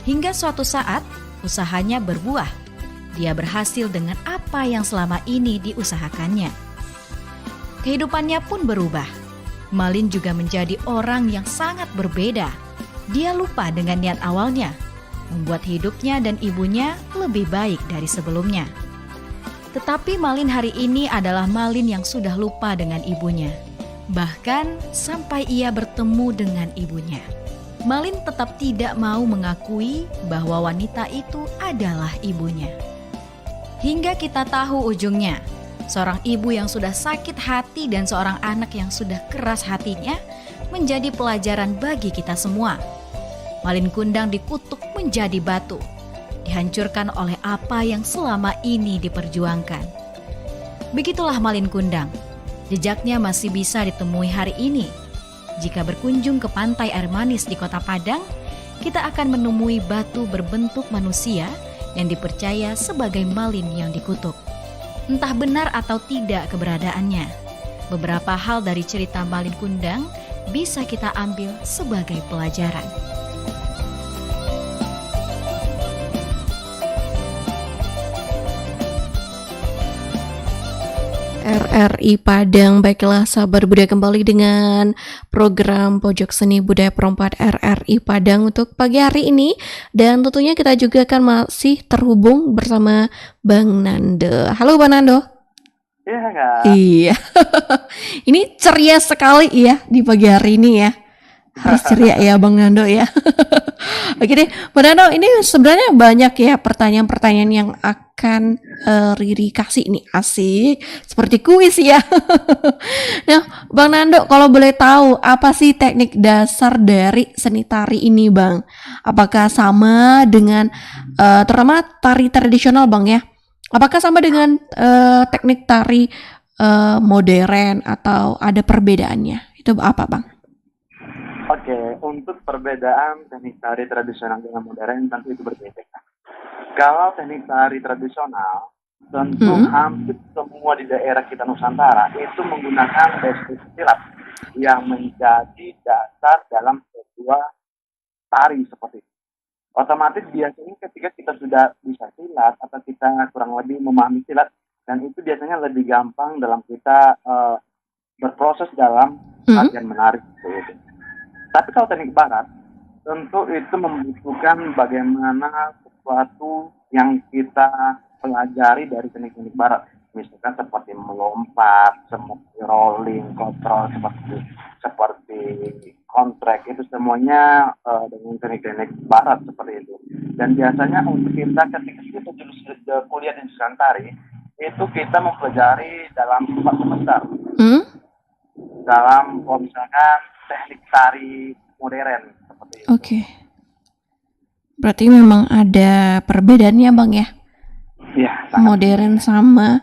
Speaker 2: Hingga suatu saat, usahanya berbuah. Dia berhasil dengan apa yang selama ini diusahakannya. Kehidupannya pun berubah. Malin juga menjadi orang yang sangat berbeda. Dia lupa dengan niat awalnya, membuat hidupnya dan ibunya lebih baik dari sebelumnya. Tetapi Malin hari ini adalah Malin yang sudah lupa dengan ibunya. Bahkan sampai ia bertemu dengan ibunya, Malin tetap tidak mau mengakui bahwa wanita itu adalah ibunya. Hingga kita tahu ujungnya, seorang ibu yang sudah sakit hati dan seorang anak yang sudah keras hatinya menjadi pelajaran bagi kita semua. Malin Kundang dikutuk menjadi batu, dihancurkan oleh apa yang selama ini diperjuangkan. Begitulah Malin Kundang, jejaknya masih bisa ditemui hari ini. Jika berkunjung ke pantai air manis di Kota Padang, kita akan menemui batu berbentuk manusia yang dipercaya sebagai Malin yang dikutuk. Entah benar atau tidak keberadaannya, beberapa hal dari cerita Malin Kundang bisa kita ambil sebagai pelajaran.
Speaker 1: RRI Padang. Baiklah sahabat budaya, kembali dengan program Pojok Seni Budaya Perempat RRI Padang untuk pagi hari ini. Dan tentunya kita juga akan masih terhubung bersama Bang Nando. Halo Bang Nando.
Speaker 6: Iya Kak.
Speaker 1: Iya. Ini ceria sekali ya di pagi hari ini ya. Harus ceria ya Bang Nando ya. Oke deh, Bang Nando, ini sebenarnya banyak ya pertanyaan-pertanyaan yang akan Riri kasih nih, asik seperti kuis ya. Nah, Bang Nando, kalau boleh tahu apa sih teknik dasar dari seni tari ini, Bang? Apakah sama dengan terutama tari tradisional, Bang ya? Apakah sama dengan teknik tari modern atau ada perbedaannya? Itu apa, Bang?
Speaker 6: Oke, untuk perbedaan teknik tari tradisional dengan modern tentu itu berbeda. Kalau teknik tari tradisional, tentu hampir semua di daerah kita Nusantara itu menggunakan basic silat yang menjadi dasar dalam sebuah tari seperti itu. Otomatis biasanya ketika kita sudah bisa silat atau kita kurang lebih memahami silat, dan itu biasanya lebih gampang dalam kita berproses dalam latihan menari seperti itu. Tapi kalau teknik barat, tentu itu membutuhkan bagaimana sesuatu yang kita pelajari dari teknik-teknik barat. Misalkan seperti melompat, seperti rolling, kontrol, seperti kontrak, itu semuanya dengan teknik-teknik barat seperti itu. Dan biasanya untuk kita ketika kita kuliah di jurusan tari, itu kita mempelajari dalam 4 semester. Dalam misalkan teknik tari modern seperti itu.
Speaker 1: Oke. Berarti memang ada perbedaannya Bang ya?
Speaker 6: Iya.
Speaker 1: Modern sama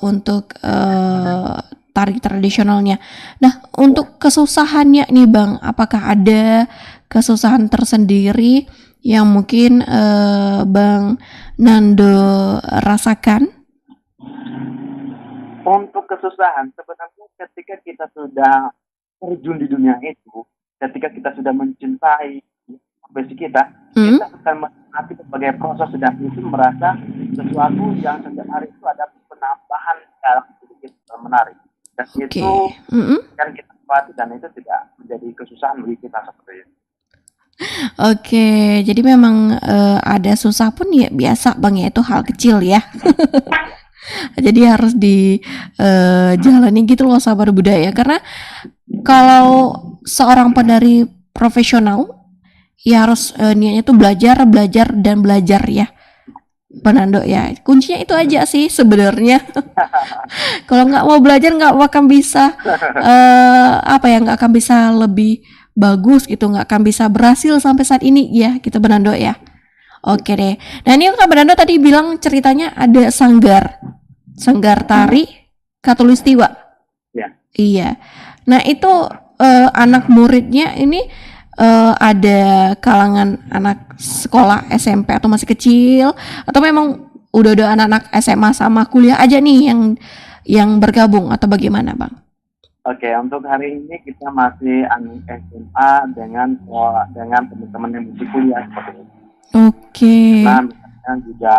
Speaker 1: untuk tari tradisionalnya. Nah, untuk kesusahannya nih Bang, apakah ada kesusahan tersendiri yang mungkin Bang Nando rasakan?
Speaker 6: Untuk kesusahan, sebenarnya ketika kita sudah terjun di dunia itu, ketika kita sudah mencintai profesi kita, kita akan menikmati berbagai proses dan itu merasa sesuatu yang setiap hari itu ada penambahan dalam hidup kita menarik. Dan itu kan kita lewati dan itu tidak menjadi kesusahan bagi kita seperti itu.
Speaker 1: Oke, jadi memang ada susah pun ya biasa Bang ya, itu hal kecil ya. Jadi harus dijalani gitu loh sahabat budaya. Karena kalau seorang penari profesional ya harus niatnya tuh belajar, belajar dan belajar ya. Penando ya. Kuncinya itu aja sih sebenarnya. Kalau nggak mau belajar nggak akan bisa nggak akan bisa lebih bagus gitu, nggak akan bisa berhasil sampai saat ini ya kita Benando ya. Oke deh. Nah ini Kak Benando tadi bilang ceritanya ada sanggar tari Katulistiwa.
Speaker 6: Ya.
Speaker 1: Iya. Nah itu anak muridnya ini ada kalangan anak sekolah SMP atau masih kecil atau memang udah ada anak-anak SMA sama kuliah aja nih yang bergabung atau bagaimana Bang?
Speaker 6: Oke, untuk hari ini kita masih anak SMA dengan teman-teman yang masih kuliah seperti itu.
Speaker 1: Oke.
Speaker 6: Nah, misalnya juga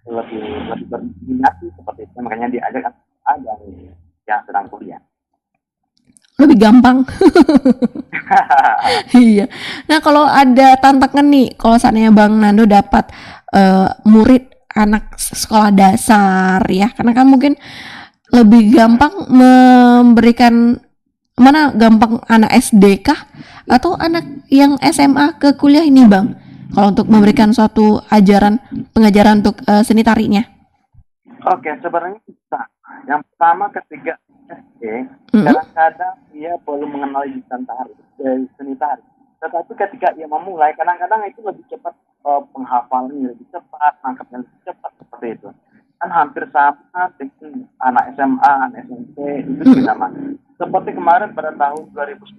Speaker 6: lebih berminat seperti itu, makanya diajak ada yang sedang kuliah.
Speaker 1: Lebih gampang. Iya. Nah kalau ada tantangan nih, kalau seandainya Bang Nando dapat murid anak sekolah dasar ya, karena kan mungkin lebih gampang memberikan mana gampang anak SD kah atau anak yang SMA ke kuliah ini Bang? Kalau untuk memberikan suatu pengajaran untuk seni tarinya.
Speaker 6: Oke, sebenarnya bisa. Yang pertama ketika SD, kadang-kadang dia belum mengenal seni tari. Tetapi ketika ia memulai, kadang-kadang itu lebih cepat penghafalannya lebih cepat, nangkapnya lebih cepat seperti itu. Kan hampir sama dengan anak SMA, anak SMP itu sama. Seperti kemarin pada tahun 2019,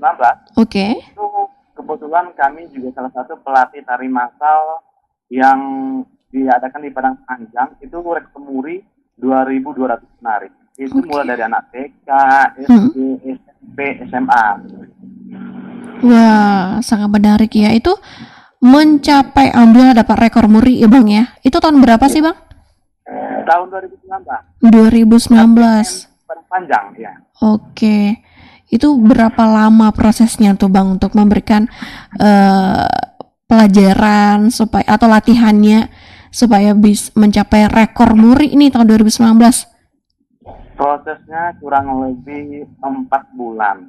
Speaker 6: itu kebetulan kami juga salah satu pelatih tari massal yang diadakan di Padang Panjang, itu rekor muri 2.200 penari. Itu mulai dari anak TK, SD, SMP, SMA.
Speaker 1: Wah, sangat menarik ya. Itu mencapai alhamdulillah dapat rekor muri ya Bang ya. Itu tahun berapa sih Bang?
Speaker 6: Tahun 2019.
Speaker 1: 2019.
Speaker 6: Padang Panjang ya.
Speaker 1: Oke. Itu berapa lama prosesnya tuh Bang untuk memberikan pelajaran supaya atau latihannya supaya bisa mencapai rekor muri ini tahun 2019?
Speaker 6: Prosesnya kurang lebih 4 bulan.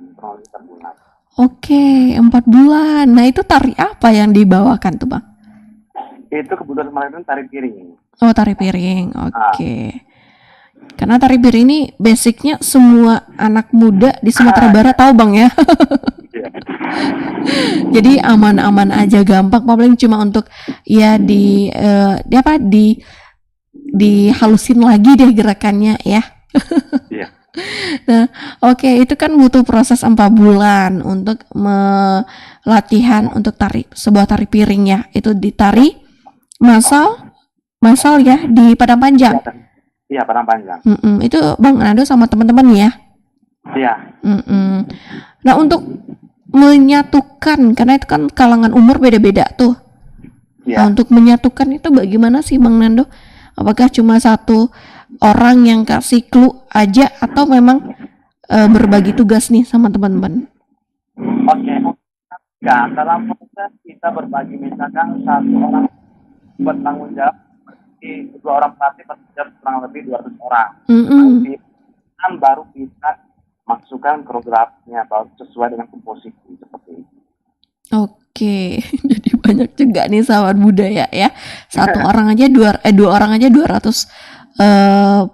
Speaker 1: Oke, 4 bulan. Nah itu tari apa yang dibawakan tuh Bang?
Speaker 6: Itu kebetulan kemarin tari piring.
Speaker 1: Oh tari piring, oke. Karena tari piring ini basicnya semua anak muda di Sumatera Barat tahu Bang ya. Jadi aman-aman aja, gampang. Paling cuma untuk ya dihalusin lagi deh gerakannya ya.
Speaker 6: Iya.
Speaker 1: Nah, oke, itu kan butuh proses 4 bulan untuk latihan untuk sebuah tari piring ya. Itu ditari massal ya di Padang Panjang.
Speaker 6: Iya, Padang Panjang.
Speaker 1: Itu Bang Nando sama teman-teman ya.
Speaker 6: Iya.
Speaker 1: Nah, untuk menyatukan karena itu kan kalangan umur beda-beda tuh.
Speaker 6: Iya.
Speaker 1: Nah, untuk menyatukan itu bagaimana sih Bang Nando? Apakah cuma satu orang yang kasih clue aja atau memang berbagi tugas nih sama teman-teman?
Speaker 6: Oke. Ya, dalam proses kita berbagi, misalkan satu orang bertanggung jawab, dua orang pelatih bertanggung jawab kurang lebih 200 orang. Nanti kan baru kita masukkan koreografinya sesuai dengan komposisi seperti itu.
Speaker 1: Oke, jadi banyak juga nih sahabat budaya ya. Satu orang aja dua orang aja 200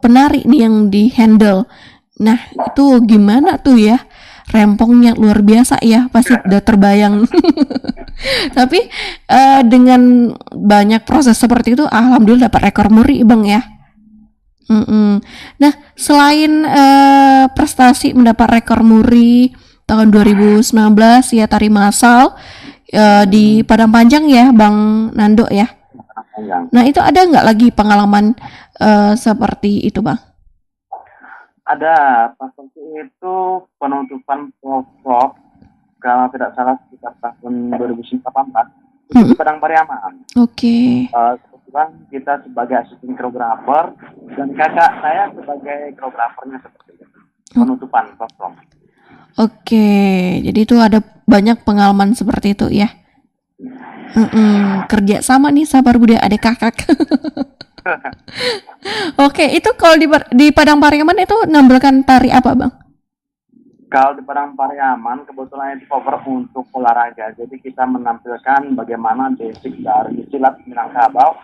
Speaker 1: penari nih yang di handle. Nah itu gimana tuh ya, rempongnya luar biasa ya, pasti udah terbayang. Tapi dengan banyak proses seperti itu, alhamdulillah dapat rekor muri Bang ya. Nah selain prestasi mendapat rekor muri tahun 2019 ya tari massal di Padang Panjang ya Bang Nando ya. Nah itu ada nggak lagi pengalaman seperti itu Bang?
Speaker 6: Ada, seperti itu penutupan prov kalau tidak salah sekitar tahun 2018 di Padang Pariaman.
Speaker 1: Oke.
Speaker 6: Kebetulan kita sebagai asisten koreografer dan kakak saya sebagai koreografernya seperti itu. Penutupan prov.
Speaker 1: Oke, jadi itu ada banyak pengalaman seperti itu ya. Kerja sama nih sabar budaya adik kakak. Oke, itu kalau di Padang Pariaman itu menampilkan tari apa, Bang?
Speaker 6: Kalau di Padang Pariaman kebetulan itu cover untuk olahraga. Jadi kita menampilkan bagaimana basic dari silat Minangkabau,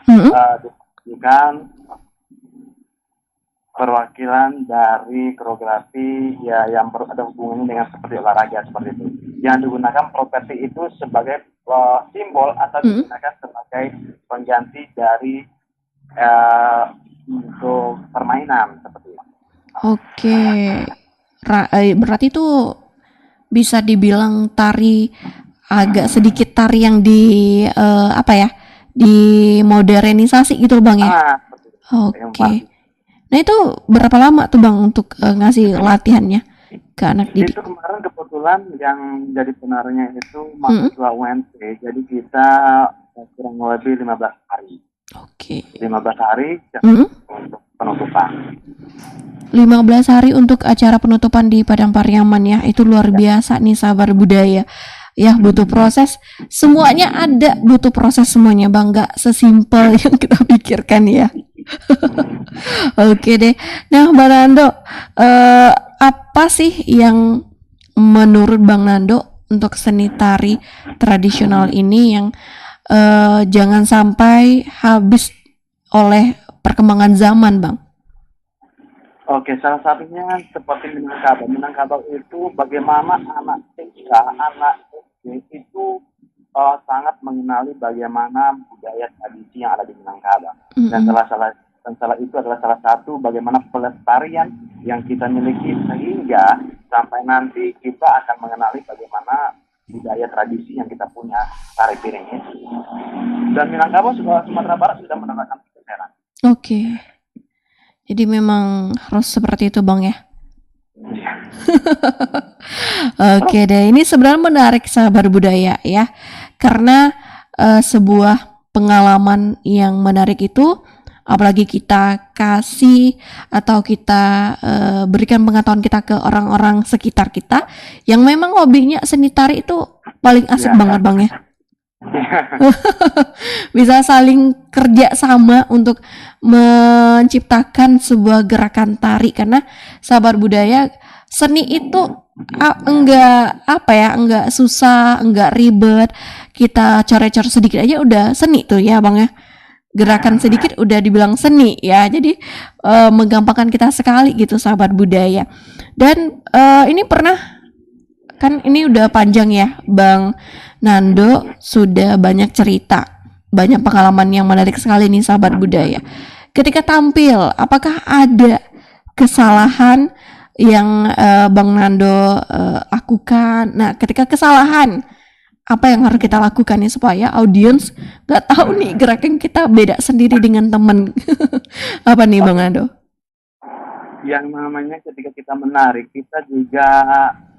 Speaker 6: dipastikan perwakilan dari koreografi ya yang ada hubungannya dengan seperti olahraga seperti itu. Yang digunakan properti itu sebagai simbol atau digunakan sebagai pengganti dari untuk permainan seperti itu.
Speaker 1: Oke. Berarti itu bisa dibilang tari agak sedikit tari yang dimodernisasi gitu Bang ya. Oke. Nah itu berapa lama tuh Bang untuk ngasih latihannya ke anak didik?
Speaker 6: Itu kemarin kebetulan yang jadi penarinya itu mahasiswa UNT. Jadi kita kurang lebih 15 hari.
Speaker 1: Oke.
Speaker 6: 15 hari untuk penutupan.
Speaker 1: 15 hari untuk acara penutupan di Padang Pariaman ya. Itu luar biasa nih sahabat budaya. Ya butuh proses. Semuanya ada butuh proses semuanya Bang. Gak sesimpel yang kita pikirkan ya. Oke deh. Nah Bang Nando, apa sih yang menurut Bang Nando untuk seni tari tradisional ini yang jangan sampai habis oleh perkembangan zaman Bang?
Speaker 6: Oke, salah satunya seperti Minangkabau. Minangkabau itu bagaimana anak TK, anak SD itu sangat mengenali bagaimana budaya tradisi yang ada di Minangkabau. Dan salah itu adalah salah satu bagaimana pelestarian yang kita miliki sehingga sampai nanti kita akan mengenali bagaimana budaya tradisi yang kita punya tari piring itu. Dan Minangkabau Sumatera Barat sudah menerapkan sekarang.
Speaker 1: Oke. Jadi memang harus seperti itu Bang ya. Oke deh, ini sebenarnya menarik sahabat budaya ya. Karena sebuah pengalaman yang menarik itu apalagi kita kasih atau kita berikan pengetahuan kita ke orang-orang sekitar kita yang memang hobinya seni tari itu paling asik banget Bang ya. Bisa saling kerja sama untuk menciptakan sebuah gerakan tari karena sahabat budaya seni itu enggak susah, enggak ribet. Kita coret-coret sedikit aja udah seni tuh ya Bang ya. Gerakan sedikit udah dibilang seni ya. Jadi menggampangkan kita sekali gitu sahabat budaya. Dan ini pernah kan ini udah panjang ya Bang Nando sudah banyak cerita, banyak pengalaman yang menarik sekali nih sahabat budaya. Ketika tampil, apakah ada kesalahan yang Bang Nando lakukan? Nah, ketika kesalahan, apa yang harus kita lakukan nih supaya audiens nggak tahu nih gerakan kita beda sendiri dengan temen? Apa nih Bang Nando?
Speaker 6: Yang namanya ketika kita menarik, kita juga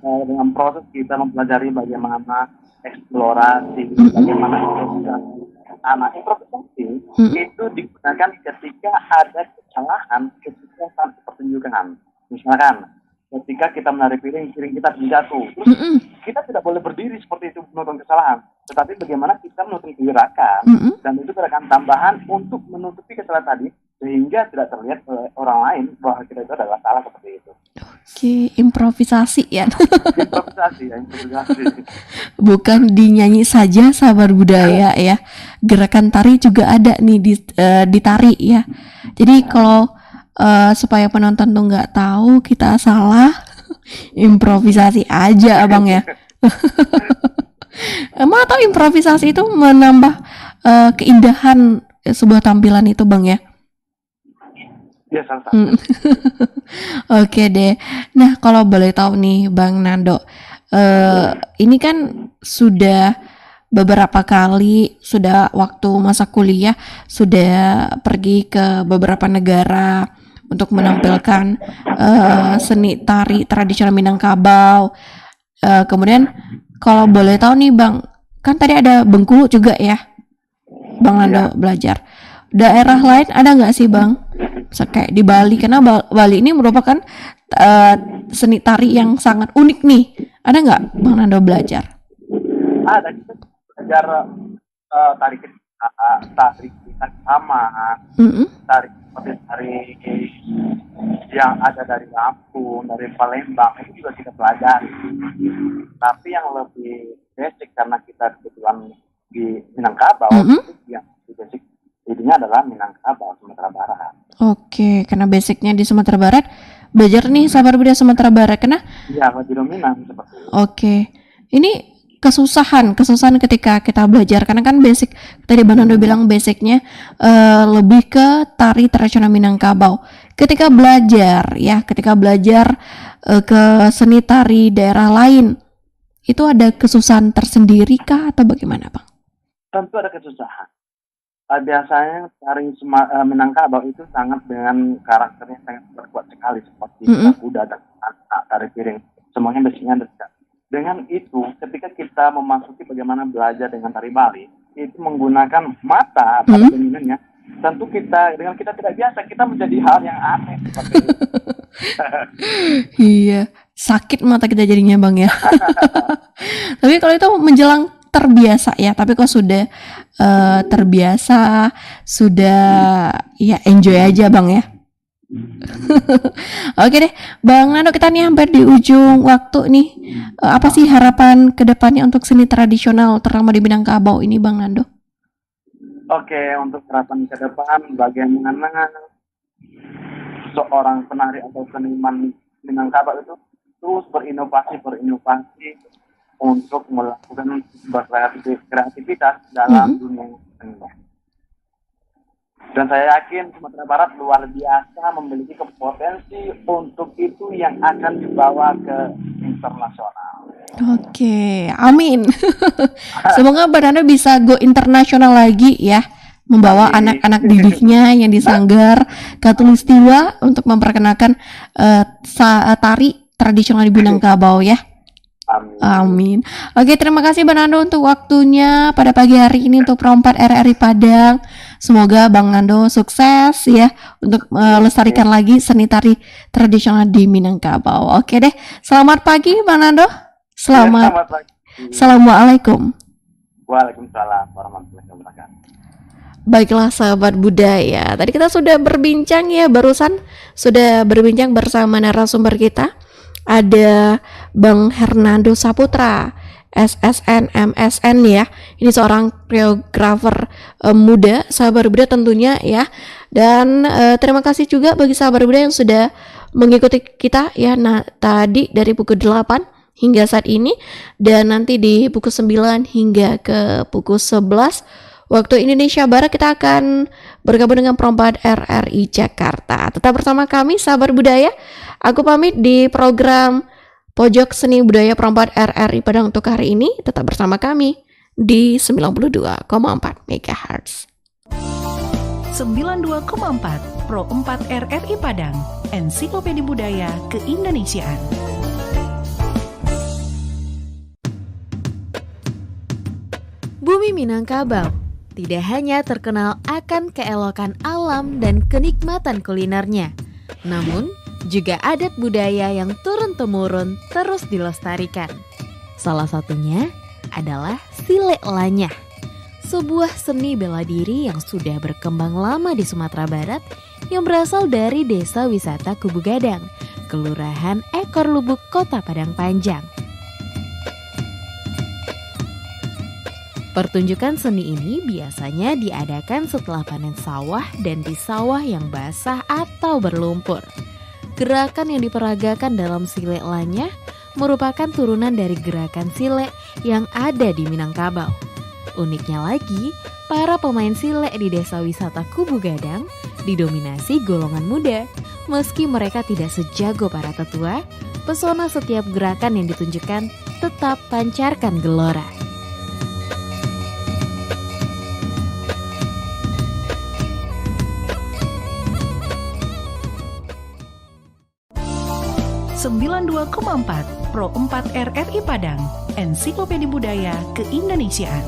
Speaker 6: dengan proses kita mempelajari bagaimana eksplorasi, bagaimana improvisasi. Nah, improvisasi itu digunakan ketika ada kesalahan ketika saat pertunjukan. Misalkan, ketika kita menarik piring kita jatuh. Terus kita tidak boleh berdiri seperti itu menonton kesalahan. Tetapi bagaimana kita menutup gerakan, dan itu gerakan tambahan untuk menutupi kesalahan tadi, sehingga tidak terlihat oleh orang lain bahwa kita itu adalah salah seperti itu.
Speaker 1: Oke, improvisasi ya.
Speaker 6: Improvisasi.
Speaker 1: Bukan dinyanyi saja sahabat budaya ya. Gerakan tari juga ada nih di tari ya. Jadi kalau supaya penonton tuh nggak tahu kita salah, improvisasi aja abang ya. Emang atau improvisasi itu menambah keindahan sebuah tampilan itu bang ya?
Speaker 6: Ya, salah satu.
Speaker 1: Oke deh. Nah, kalau boleh tahu nih Bang Nando, ini kan sudah beberapa kali, sudah waktu masa kuliah, sudah pergi ke beberapa negara untuk menampilkan seni tari tradisional Minangkabau. Kemudian kalau boleh tahu nih Bang, kan tadi ada Bengkulu juga ya, Bang Nando belajar. Daerah lain ada nggak sih Bang? Kayak di Bali, karena Bali ini merupakan seni tari yang sangat unik nih. Ada nggak Bang Nando belajar?
Speaker 6: Ada, kita belajar tari tari Saman,
Speaker 1: Mm-mm.
Speaker 6: tari yang ada dari Lampung, dari Palembang, itu juga kita pelajari. Tapi yang lebih basic karena kita kebetulan di Minangkabau, itu yang basic ininya adalah Minangkabau, Sumatera Barat.
Speaker 1: Oke, karena basicnya di Sumatera Barat, belajar nih sahabat budaya Sumatera Barat, karena
Speaker 6: Iya, lebih dominan seperti itu.
Speaker 1: oke, ini kesusahan ketika kita belajar, karena kan basic tadi Bang Nando bilang basicnya lebih ke tari tradisional Minangkabau. Ketika belajar ke seni tari daerah lain, itu ada kesusahan tersendiri kah atau bagaimana, Bang?
Speaker 6: Tentu ada kesusahan. Biasanya tari Minangkabau itu sangat dengan karakternya sangat berkuat sekali, seperti kuda dan tari piring. Semuanya basicnya ada. Dengan itu, ketika kita memasuki bagaimana belajar dengan tari Bali, itu menggunakan mata pada dominannya. Tentu dengan kita tidak biasa, kita menjadi hal yang aneh seperti itu.
Speaker 1: Iya, sakit mata kita jadinya, Bang ya. Tapi kalau itu menjelang terbiasa ya, tapi kok sudah terbiasa, sudah ya enjoy aja, Bang ya. Oke deh, Bang Nando, kita nih hampir di ujung waktu nih. Apa sih harapan kedepannya untuk seni tradisional terutama di Minangkabau ini, Bang Nando?
Speaker 6: Oke, untuk harapan ke depan, bagaimana seorang penari atau seniman Minangkabau itu terus berinovasi untuk melakukan kreativitas dalam dunia seni. Dan saya yakin Sumatera Barat luar biasa memiliki potensi untuk itu yang akan dibawa ke internasional.
Speaker 1: Oke, amin. Semoga Bang Nando bisa go internasional lagi ya, membawa anak-anak didiknya yang di Sanggar Katulistiwa untuk memperkenalkan tari tradisional di Minangkabau ya. Amin. Oke, terima kasih Bang Nando untuk waktunya pada pagi hari ini untuk Pro 4 RRI Padang. Semoga Bang Nando sukses ya untuk melestarikan lagi seni tari tradisional di Minangkabau. Oke deh, selamat pagi Bang Nando. Selamat
Speaker 6: pagi.
Speaker 1: Assalamualaikum.
Speaker 6: Waalaikumsalam warahmatullahi wabarakatuh.
Speaker 1: Baiklah sahabat budaya, tadi kita sudah berbincang ya, barusan sudah berbincang bersama narasumber kita. Ada Bang Hernando Saputra, SSN, MSN ya. Ini seorang koreografer muda, sahabat budaya tentunya ya. Dan terima kasih juga bagi sahabat budaya yang sudah mengikuti kita ya. Nah, tadi dari pukul 8 hingga saat ini, dan nanti di pukul 9 hingga ke pukul 11 waktu Indonesia Barat kita akan bergabung dengan Pro 4 RRI Jakarta. Tetap bersama kami sahabat budaya. Aku pamit di program Pojok Seni Budaya Pro 4 RRI Padang untuk hari ini. Tetap bersama kami di 92,4 MHz.
Speaker 4: 92,4 Pro 4 RRI Padang, Ensiklopedia Budaya Keindonesiaan.
Speaker 3: Bumi Minangkabau tidak hanya terkenal akan keelokan alam dan kenikmatan kulinernya, namun juga adat budaya yang turun-temurun terus dilestarikan. Salah satunya adalah Silek Lanyah, sebuah seni bela diri yang sudah berkembang lama di Sumatera Barat yang berasal dari Desa Wisata Kubu Gadang, Kelurahan Ekor Lubuk, Kota Padang Panjang. Pertunjukan seni ini biasanya diadakan setelah panen sawah dan di sawah yang basah atau berlumpur. Gerakan yang diperagakan dalam Silek Lanyah merupakan turunan dari gerakan silek yang ada di Minangkabau. Uniknya lagi, para pemain silek di Desa Wisata Kubu Gadang didominasi golongan muda. Meski mereka tidak sejago para tetua, pesona setiap gerakan yang ditunjukkan tetap pancarkan gelora.
Speaker 4: Sembilan 92,4 Pro 4 RRI Padang, Ensiklopedia Budaya Keindonesiaan.